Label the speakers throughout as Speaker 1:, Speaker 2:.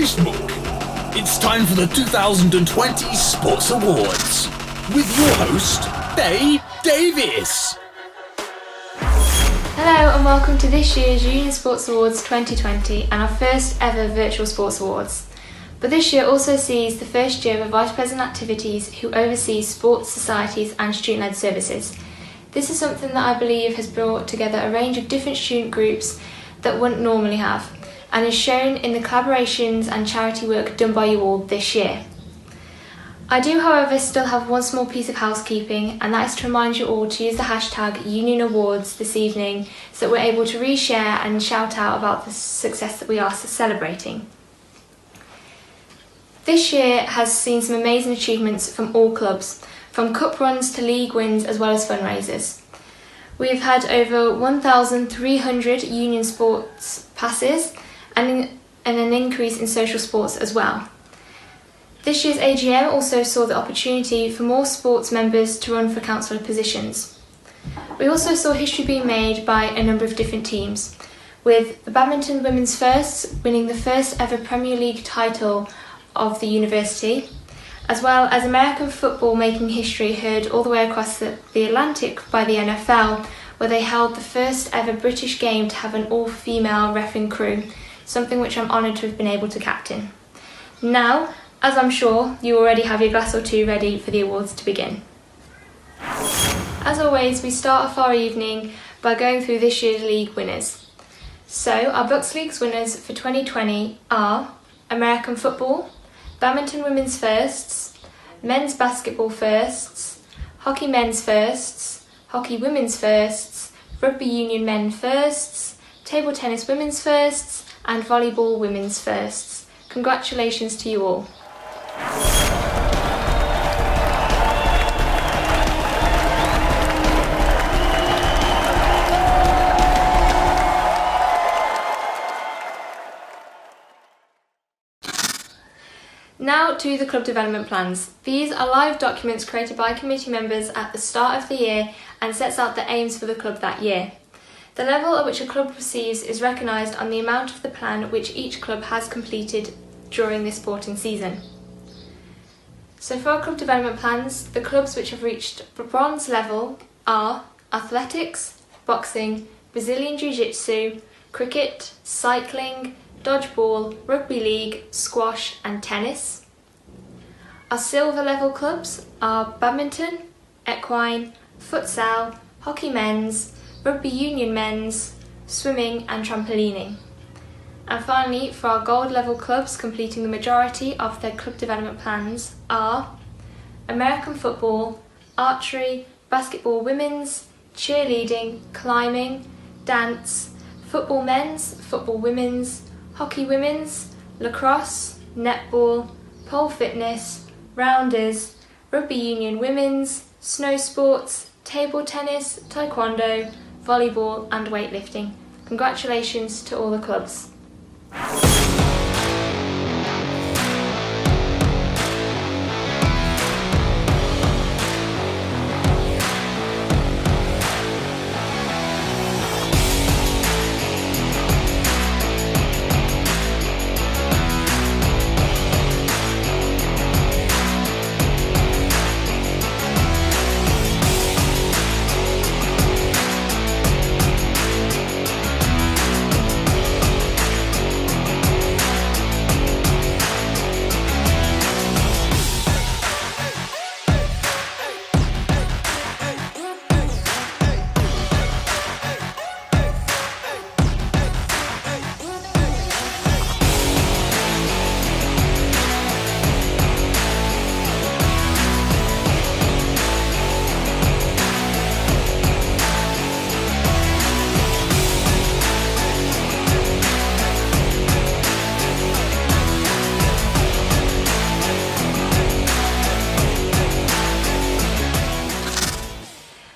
Speaker 1: Facebook. It's time for the 2020 Sports Awards with your host, Faye Davis.
Speaker 2: Hello and welcome to this year's Union Sports Awards 2020 and our first ever virtual sports awards. But this year also sees the first year of Vice President Activities who oversees sports societies and student-led services. This is something that I believe has brought together a range of different student groups that wouldn't normally have, and is shown in the collaborations and charity work done by you all this year. I do, however, still have one small piece of housekeeping, and that is to remind you all to use the hashtag Union Awards this evening so that we're able to reshare and shout out about the success that we are celebrating. This year has seen some amazing achievements from all clubs, from cup runs to league wins as well as fundraisers. We've had over 1,300 Union Sports passes and an increase in social sports as well. This year's AGM also saw the opportunity for more sports members to run for councillor positions. We also saw history being made by a number of different teams, with the Badminton Women's Firsts winning the first ever Premier League title of the university, as well as American football making history heard all the way across the Atlantic by the NFL, where they held the first ever British game to have an all-female refereeing crew, something which I'm honoured to have been able to captain. Now, as I'm sure you already have your glass or two ready for the awards to begin. As always, we start off our evening by going through this year's league winners. So, our Bucks Leagues winners for 2020 are American football, Badminton Women's Firsts, Men's Basketball Firsts, Hockey Men's Firsts, Hockey Women's Firsts, Rugby Union Men Firsts, Table Tennis Women's Firsts, and Volleyball Women's Firsts. Congratulations to you all. Now to the club development plans. These are live documents created by committee members at the start of the year and sets out the aims for the club that year. The level at which a club receives is recognised on the amount of the plan which each club has completed during this sporting season. So for our club development plans, the clubs which have reached bronze level are athletics, boxing, Brazilian Jiu-Jitsu, cricket, cycling, dodgeball, rugby league, squash and tennis. Our silver level clubs are badminton, equine, futsal, hockey men's, rugby union men's, swimming and trampolining. And finally, for our gold level clubs completing the majority of their club development plans are American football, archery, basketball women's, cheerleading, climbing, dance, football men's, football women's, hockey women's, lacrosse, netball, pole fitness, rounders, rugby union women's, snow sports, table tennis, taekwondo, volleyball and weightlifting. Congratulations to all the clubs.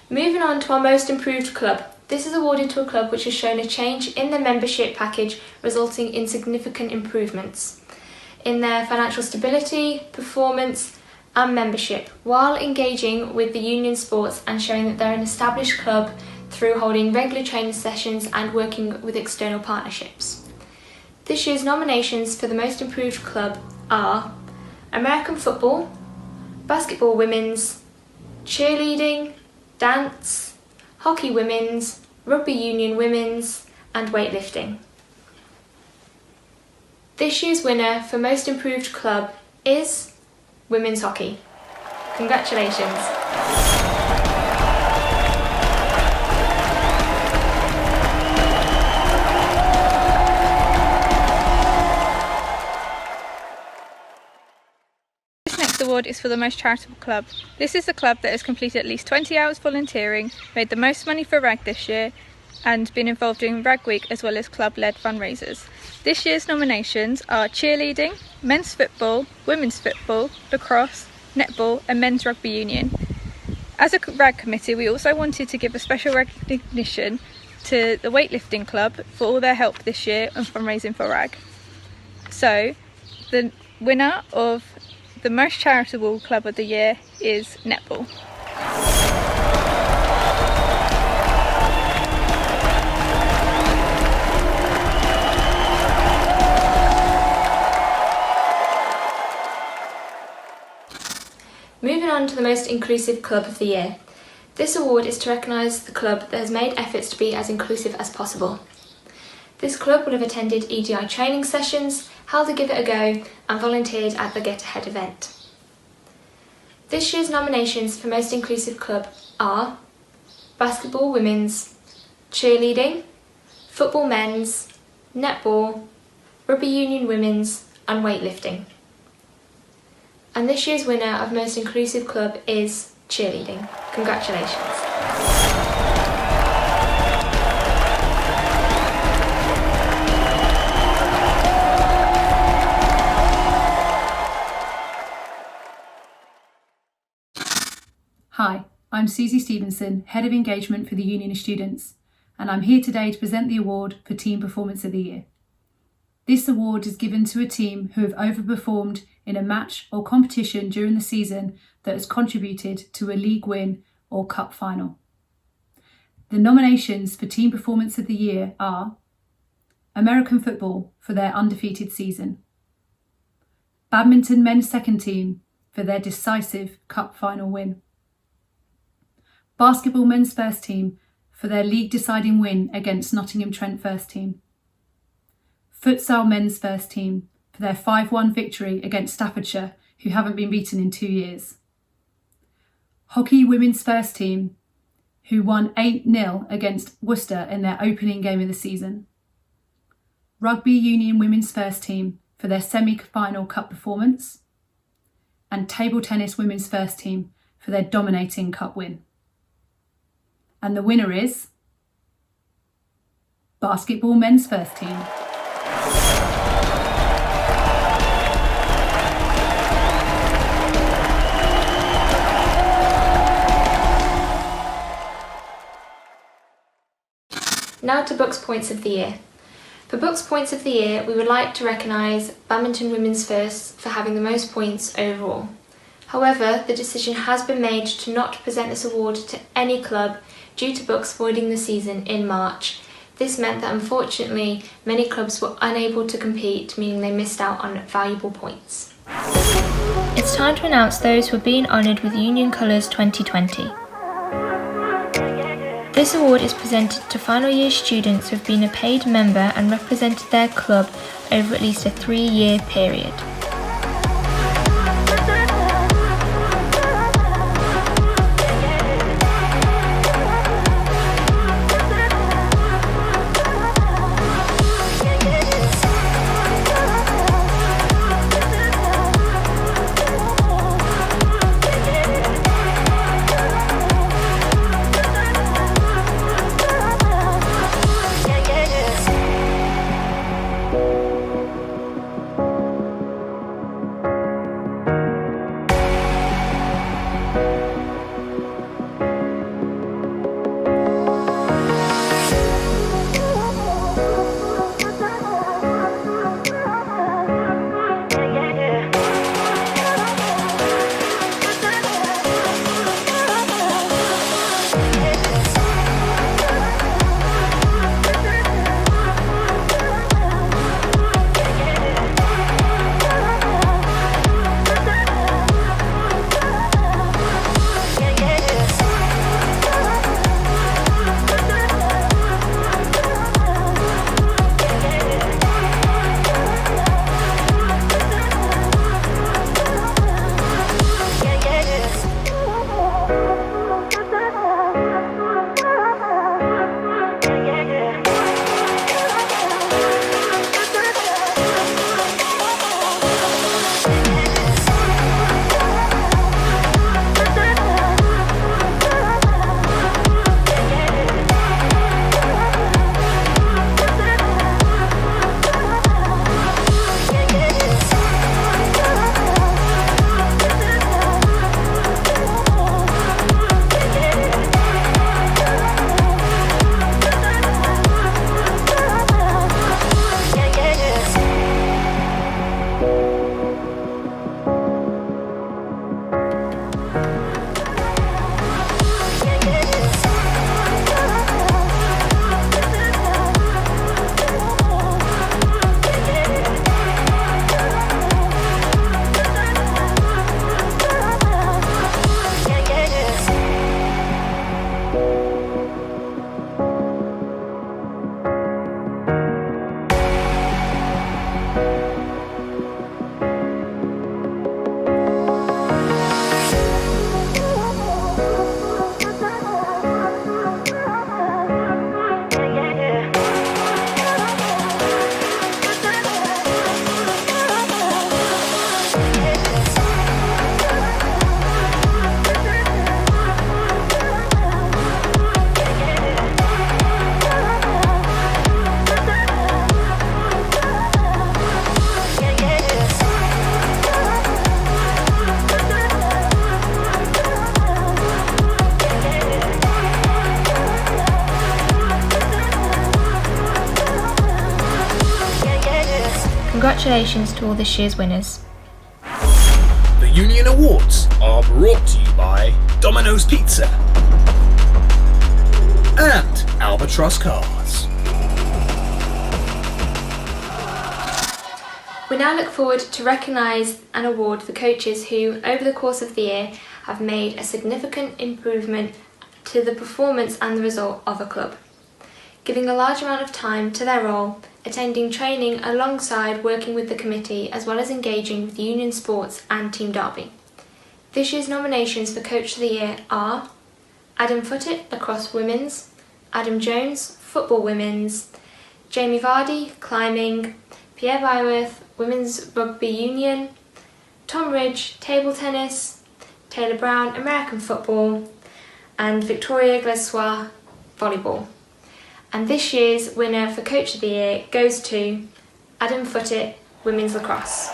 Speaker 2: Moving on to our most improved club. This is awarded to a club which has shown a change in their membership package, resulting in significant improvements in their financial stability, performance and membership, while engaging with the union sports and showing that they're an established club through holding regular training sessions and working with external partnerships. This year's nominations for the most improved club are American football, basketball women's, cheerleading, dance, hockey women's, rugby union women's, and weightlifting. This year's winner for most improved club is women's hockey. Congratulations.
Speaker 3: This next award is for the most charitable club. This is the club that has completed at least 20 hours volunteering, made the most money for RAG this year, and been involved in RAG Week as well as club-led fundraisers. This year's nominations are cheerleading, men's football, women's football, lacrosse, netball and men's rugby union. As a RAG committee, we also wanted to give a special recognition to the weightlifting club for all their help this year on fundraising for RAG. So, the winner of the most charitable club of the year is netball.
Speaker 2: Moving on to the most inclusive club of the year. This award is to recognise the club that has made efforts to be as inclusive as possible. This club will have attended EDI training sessions, held a Give It a Go and volunteered at the Get Ahead event. This year's nominations for most inclusive club are basketball women's, cheerleading, football men's, netball, rugby union women's and weightlifting. And this year's winner of most inclusive club is cheerleading. Congratulations.
Speaker 4: Hi, I'm Susie Stevenson, Head of Engagement for the Union of Students, and I'm here today to present the award for Team Performance of the Year. This award is given to a team who have overperformed in a match or competition during the season that has contributed to a league win or cup final. The nominations for Team Performance of the Year are American football for their undefeated season, badminton men's second team for their decisive cup final win, basketball men's first team for their league deciding win against Nottingham Trent first team, Futsal men's first team for their 5-1 victory against Staffordshire, who haven't been beaten in 2 years, hockey women's first team, who won 8-0 against Worcester in their opening game of the season, rugby union women's first team for their semi-final cup performance, and table tennis women's first team for their dominating cup win. And the winner is basketball men's first team.
Speaker 2: Now to Books Points of the Year. For Books Points of the Year, we would like to recognise Badminton Women's First for having the most points overall. However, the decision has been made to not present this award to any club due to books voiding the season in March. This meant that unfortunately many clubs were unable to compete, meaning they missed out on valuable points. It's time to announce those who are being honoured with Union Colours 2020. This award is presented to final year students who have been a paid member and represented their club over at least a 3-year period. congratulations to all this year's winners.
Speaker 1: The Union Awards are brought to you by Domino's Pizza and Albatross Cars.
Speaker 2: We now look forward to recognise and award the coaches who, over the course of the year, have made a significant improvement to the performance and the result of a club, giving a large amount of time to their role, attending training alongside working with the committee, as well as engaging with union sports and Team Derby. This year's nominations for Coach of the Year are Adam Foote, Lacrosse Women's, Adam Jones, Football Women's, Jamie Vardy, Climbing, Pierre Byworth, Women's Rugby Union, Tom Ridge, Table Tennis, Taylor Brown, American Football, and Victoria Glessois, Volleyball. And this year's winner for Coach of the Year goes to Adam Foote, Women's Lacrosse.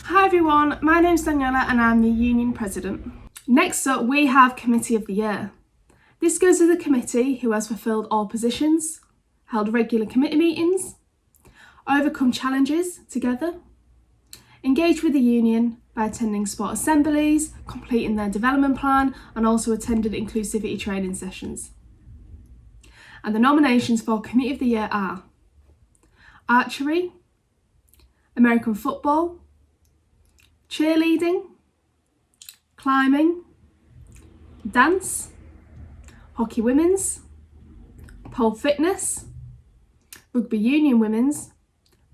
Speaker 5: Hi everyone, my name's Daniela and I'm the Union President. Next up we have Committee of the Year. This goes to the committee who has fulfilled all positions, held regular committee meetings, overcome challenges together, engaged with the union by attending sport assemblies, completing their development plan and also attended inclusivity training sessions. And the nominations for Committee of the Year are Archery, American Football, Cheerleading, Climbing, Dance, Hockey Women's, Pole Fitness, Rugby Union Women's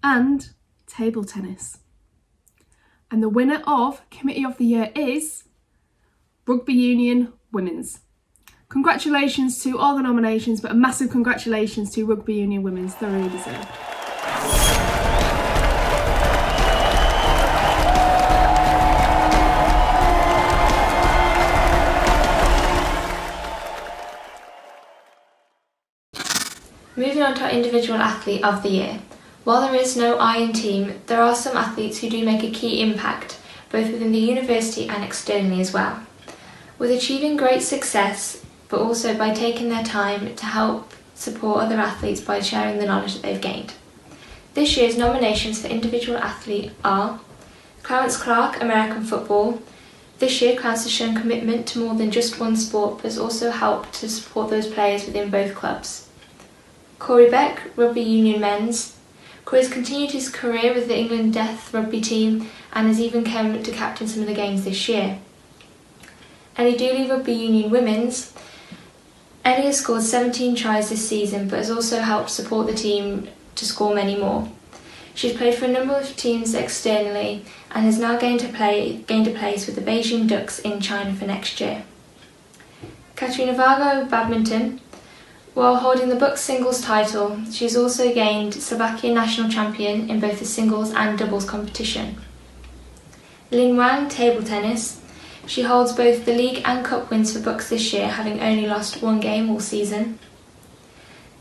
Speaker 5: and Table Tennis. And the winner of Committee of the Year is Rugby Union Women's. Congratulations to all the nominations, but a massive congratulations to Rugby Union Women's, they really deserve.
Speaker 2: Moving on to our Individual Athlete of the Year. While there is no Iron team, there are some athletes who do make a key impact, both within the university and externally as well, with achieving great success, but also by taking their time to help support other athletes by sharing the knowledge that they've gained. This year's nominations for Individual Athlete are Clarence Clark, American Football. This year, Clarence has shown commitment to more than just one sport, but has also helped to support those players within both clubs. Corey Beck, Rugby Union Men's. Corey has continued his career with the England Death rugby team and has even come to captain some of the games this year. Ellie Dooley, Rugby Union Women's. Ellie has scored 17 tries this season, but has also helped support the team to score many more. She's played for a number of teams externally and has now gained a place with the Beijing Ducks in China for next year. Katerina Vargo, Badminton. While holding the Bucks singles title, she has also gained Slovakian national champion in both the singles and doubles competition. Lin Wang, Table Tennis. She holds both the league and cup wins for Bucks this year, having only lost one game all season.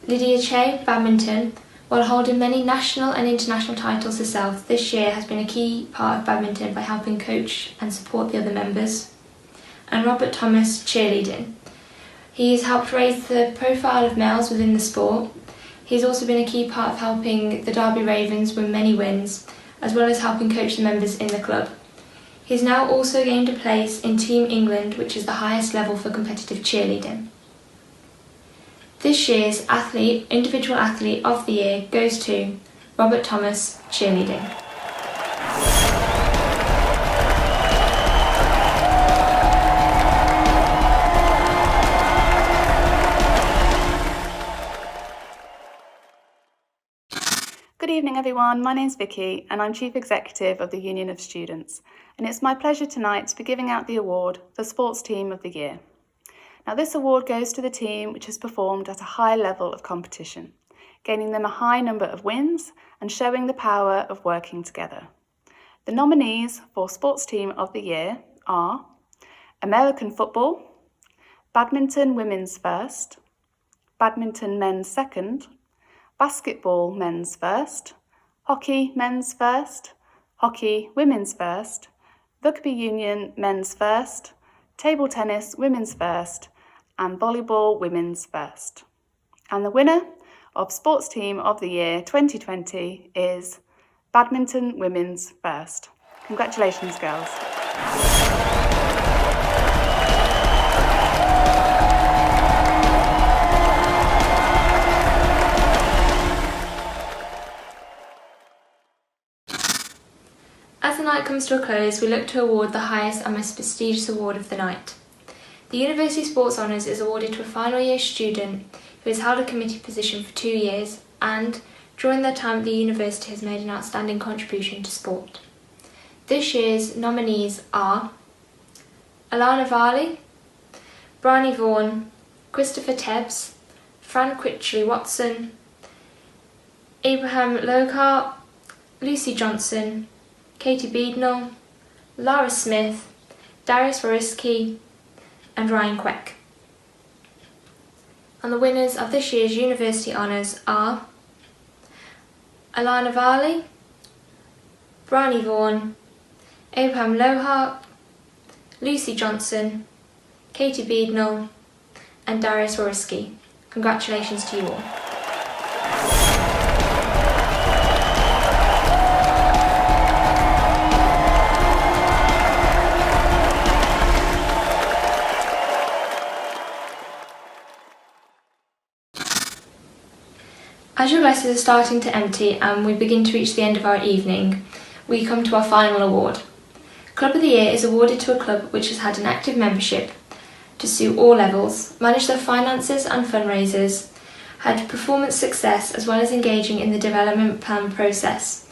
Speaker 2: Lydia Che, Badminton. While holding many national and international titles herself, this year has been a key part of badminton by helping coach and support the other members. And Robert Thomas, Cheerleading. He has helped raise the profile of males within the sport. He's also been a key part of helping the Derby Ravens win many wins, as well as helping coach the members in the club. He's now also gained a place in Team England, which is the highest level for competitive cheerleading. This year's Individual Athlete of the Year goes to Robert Thomas, Cheerleading.
Speaker 6: Good evening everyone, my name's Vicky and I'm Chief Executive of the Union of Students, and it's my pleasure tonight to be giving out the award for Sports Team of the Year. Now this award goes to the team which has performed at a high level of competition, gaining them a high number of wins and showing the power of working together. The nominees for Sports Team of the Year are American Football, Badminton Women's First, Badminton Men's Second, Basketball Men's First, Hockey Men's First, Hockey Women's First, Rugby Union men's first, table tennis women's first, and volleyball women's first. And the winner of Sports Team of the Year 2020 is Badminton Women's First. Congratulations, girls.
Speaker 2: As the night comes to a close, we look to award the highest and most prestigious award of the night. The University Sports Honours is awarded to a final year student who has held a committee position for 2 years and, during their time at the university, has made an outstanding contribution to sport. This year's nominees are Alana Varley, Bryony Vaughan, Christopher Tebbs, Fran Quitchley-Watson, Abraham Lockhart, Lucy Johnson, Katie Beadnell, Lara Smith, Darius Wariski, and Ryan Queck. And the winners of this year's University Honours are Alana Varley, Bryony Vaughan, Abraham Lockhart, Lucy Johnson, Katie Beadnell, and Darius Wariski. Congratulations to you all. As your glasses are starting to empty and we begin to reach the end of our evening, we come to our final award. Club of the Year is awarded to a club which has had an active membership to suit all levels, managed their finances and fundraisers, had performance success as well as engaging in the development plan process,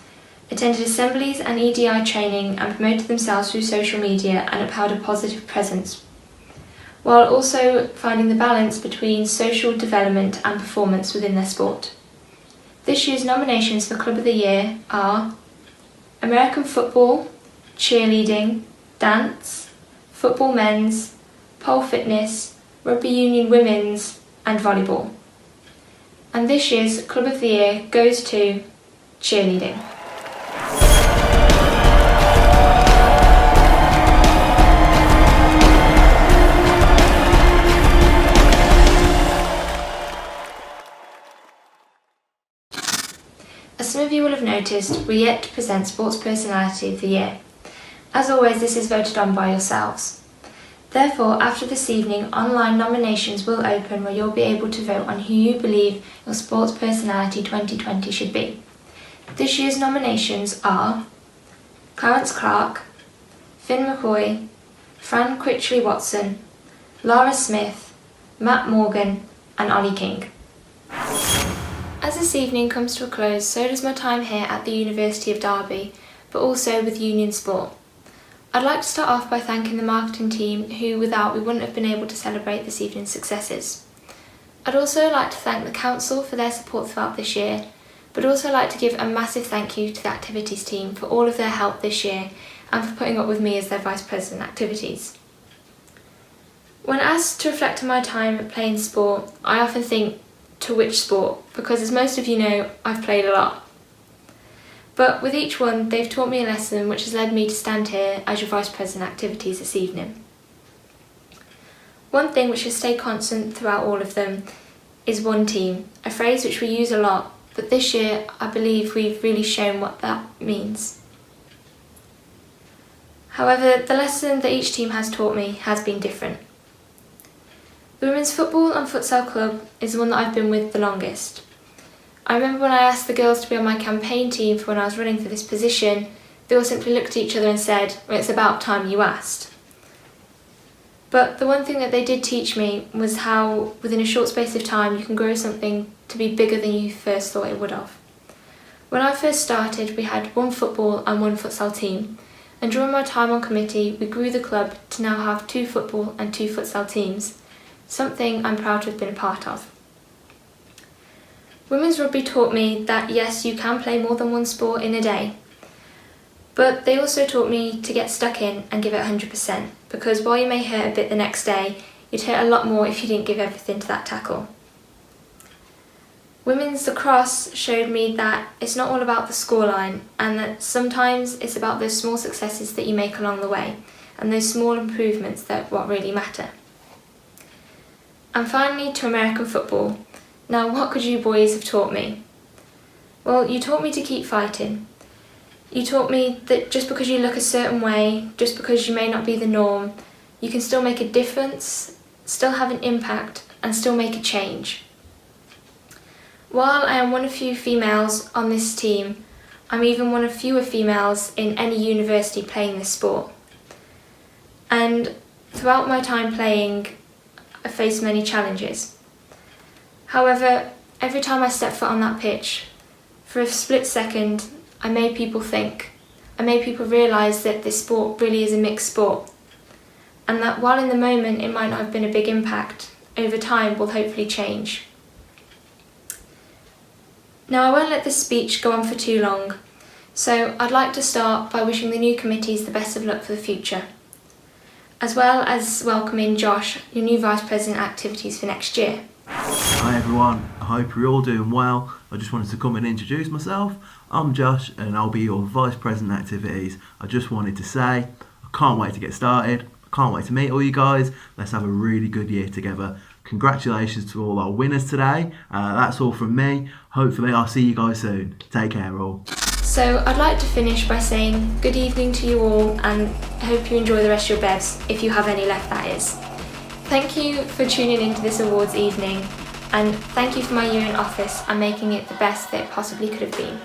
Speaker 2: attended assemblies and EDI training and promoted themselves through social media and upheld a positive presence, while also finding the balance between social development and performance within their sport. This year's nominations for Club of the Year are American football, cheerleading, dance, football men's, pole fitness, rugby union women's, and volleyball. And this year's Club of the Year goes to cheerleading. As some of you will have noticed, we're yet to present Sports Personality of the Year. As always, this is voted on by yourselves. Therefore, after this evening, online nominations will open where you'll be able to vote on who you believe your Sports Personality 2020 should be. This year's nominations are Clarence Clark, Finn McCoy, Fran Quitchley-Watson, Lara Smith, Matt Morgan, and Ollie King. As this evening comes to a close, so does my time here at the University of Derby, but also with Union Sport. I'd like to start off by thanking the marketing team who, without, we wouldn't have been able to celebrate this evening's successes. I'd also like to thank the Council for their support throughout this year, but also like to give a massive thank you to the activities team for all of their help this year and for putting up with me as their Vice President Activities. When asked to reflect on my time playing sport, I often think to which sport, because as most of you know, I've played a lot. But with each one, they've taught me a lesson which has led me to stand here as your Vice President Activities this evening. One thing which has stayed constant throughout all of them is one team, a phrase which we use a lot, but this year I believe we've really shown what that means. However, the lesson that each team has taught me has been different. The Women's Football and Futsal Club is the one that I've been with the longest. I remember when I asked the girls to be on my campaign team for when I was running for this position, they all simply looked at each other and said, "Well, it's about time you asked." But the one thing that they did teach me was how within a short space of time you can grow something to be bigger than you first thought it would have. When I first started, we had one football and one futsal team, and during my time on committee we grew the club to now have 2 football and 2 futsal teams, something I'm proud to have been a part of. Women's rugby taught me that yes, you can play more than one sport in a day, but they also taught me to get stuck in and give it 100%, because while you may hurt a bit the next day, you'd hurt a lot more if you didn't give everything to that tackle. Women's lacrosse showed me that it's not all about the scoreline, and that sometimes it's about those small successes that you make along the way and those small improvements that what really matter. And finally, to American football. Now, what could you boys have taught me? Well, you taught me to keep fighting. You taught me that just because you look a certain way, just because you may not be the norm, you can still make a difference, still have an impact, and still make a change. While I am one of few females on this team, I'm even one of fewer females in any university playing this sport. And throughout my time playing, I faced many challenges. However, every time I stepped foot on that pitch, for a split second, I made people think. I made people realise that this sport really is a mixed sport. And that while in the moment it might not have been a big impact, over time will hopefully change. Now, I won't let this speech go on for too long, so I'd like to start by wishing the new committees the best of luck for the future, as well as welcoming Josh, your new Vice President Activities for next year.
Speaker 7: Hi everyone, I hope you're all doing well. I just wanted to come and introduce myself. I'm Josh and I'll be your Vice President Activities. I just wanted to say, I can't wait to get started. I can't wait to meet all you guys. Let's have a really good year together. Congratulations to all our winners today. That's all from me. Hopefully I'll see you guys soon. Take care all.
Speaker 2: So I'd like to finish by saying good evening to you all, and I hope you enjoy the rest of your bevs, if you have any left that is. Thank you for tuning into this awards evening, and thank you for my year in office and making it the best that it possibly could have been.